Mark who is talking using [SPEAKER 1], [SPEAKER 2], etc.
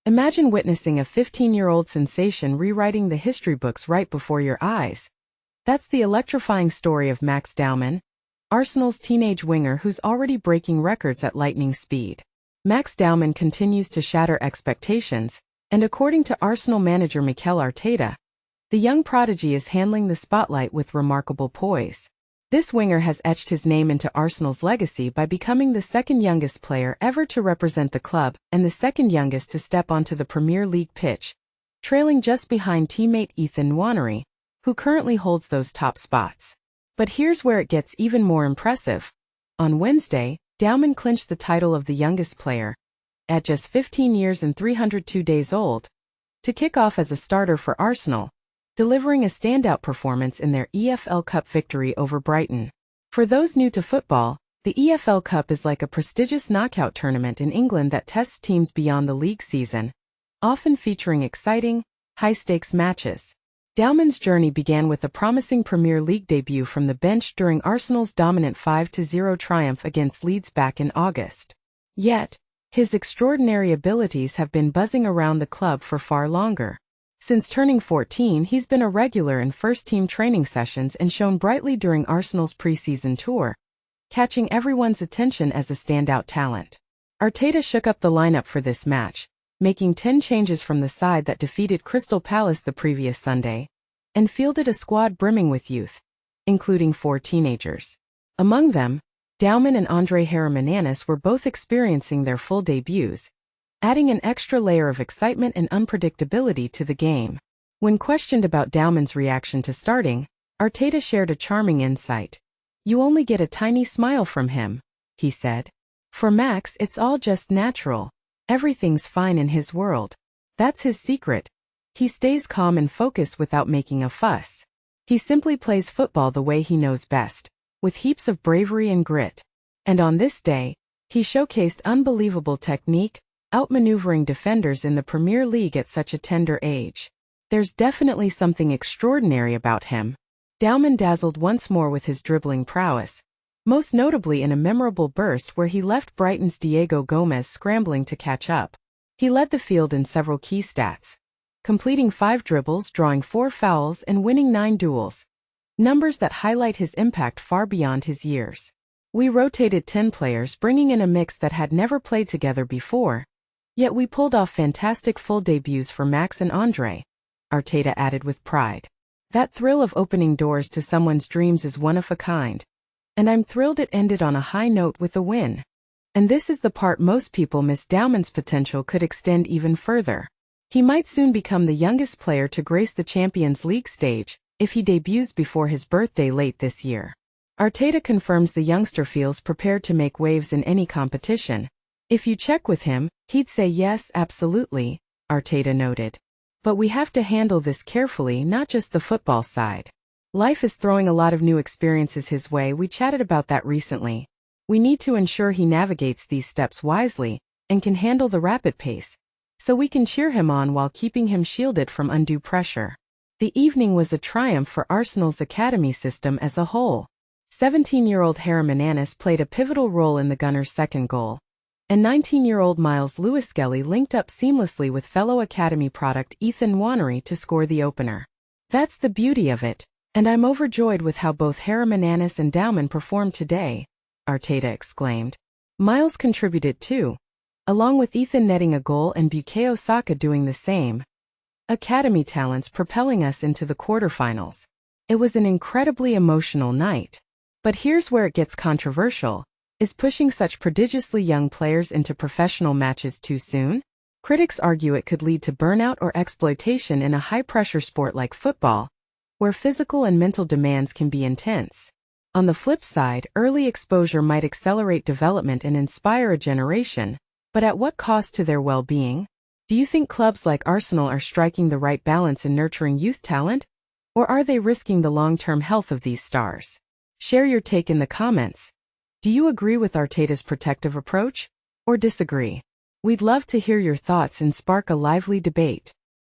[SPEAKER 1] Imagine witnessing a 15-year-old sensation rewriting the history books right before your eyes. That's the electrifying story of Max Dowman, Arsenal's teenage winger who's already breaking records at lightning speed. Max Dowman continues to shatter expectations, and according to Arsenal manager Mikel Arteta, the young prodigy is handling the spotlight with remarkable poise. This winger has etched his name into Arsenal's legacy by becoming the second youngest player ever to represent the club and the second youngest to step onto the Premier League pitch, trailing just behind teammate Ethan Nwaneri, who currently holds those top spots. But here's where it gets even more impressive. On Wednesday, Dowman clinched the title of the youngest player, at just 15 years and 302 days old, to kick off as a starter for Arsenal, delivering a standout performance in their EFL Cup victory over Brighton. For those new to football, the EFL Cup is like a prestigious knockout tournament in England that tests teams beyond the league season, often featuring exciting, high-stakes matches. Dowman's journey began with a promising Premier League debut from the bench during Arsenal's dominant 5-0 triumph against Leeds back in August. Yet, his extraordinary abilities have been buzzing around the club for far longer. Since turning 14, he's been a regular in first-team training sessions and shone brightly during Arsenal's pre-season tour, catching everyone's attention as a standout talent. Arteta shook up the lineup for this match, making 10 changes from the side that defeated Crystal Palace the previous Sunday, and fielded a squad brimming with youth, including 4 teenagers. Among them, Dowman and Andre Herrera were both experiencing their full debuts, adding an extra layer of excitement and unpredictability to the game. When questioned about Dowman's reaction to starting, Arteta shared a charming insight. "You only get a tiny smile from him," he said. "For Max, it's all just natural. Everything's fine in his world. That's his secret. He stays calm and focused without making a fuss. He simply plays football the way he knows best, with heaps of bravery and grit." And on this day, he showcased unbelievable technique, outmaneuvering defenders in the Premier League at such a tender age. There's definitely something extraordinary about him. Dowman dazzled once more with his dribbling prowess, most notably in a memorable burst where he left Brighton's Diego Gomez scrambling to catch up. He led the field in several key stats, completing 5 dribbles, drawing 4 fouls, and winning 9 duels, numbers that highlight his impact far beyond his years. "We rotated 10 players, bringing in a mix that had never played together before. Yet we pulled off fantastic full debuts for Max and Andre," Arteta added with pride. "That thrill of opening doors to someone's dreams is one of a kind. And I'm thrilled it ended on a high note with a win." And this is the part most people miss. Dowman's potential could extend even further. He might soon become the youngest player to grace the Champions League stage, if he debuts before his birthday late this year. Arteta confirms the youngster feels prepared to make waves in any competition. "If you check with him, he'd say yes, absolutely," Arteta noted. "But we have to handle this carefully, not just the football side. Life is throwing a lot of new experiences his way. We chatted about that recently. We need to ensure he navigates these steps wisely and can handle the rapid pace, so we can cheer him on while keeping him shielded from undue pressure." The evening was a triumph for Arsenal's academy system as a whole. 17-year-old Herrera played a pivotal role in the Gunners' second goal, and 19-year-old Miles Lewis-Skelly linked up seamlessly with fellow academy product Ethan Nwaneri to score the opener. "That's the beauty of it, and I'm overjoyed with how both Herrera and Dowman performed today," Arteta exclaimed. Miles contributed too, along with Ethan netting a goal and Bukayo Saka doing the same. Academy talents propelling us into the quarterfinals. It was an incredibly emotional night. But here's where it gets controversial. Is pushing such prodigiously young players into professional matches too soon? Critics argue it could lead to burnout or exploitation in a high-pressure sport like football, where physical and mental demands can be intense. On the flip side, early exposure might accelerate development and inspire a generation, but at what cost to their well-being? Do you think clubs like Arsenal are striking the right balance in nurturing youth talent, or are they risking the long-term health of these stars? Share your take in the comments. Do you agree with Arteta's protective approach, or disagree? We'd love to hear your thoughts and spark a lively debate.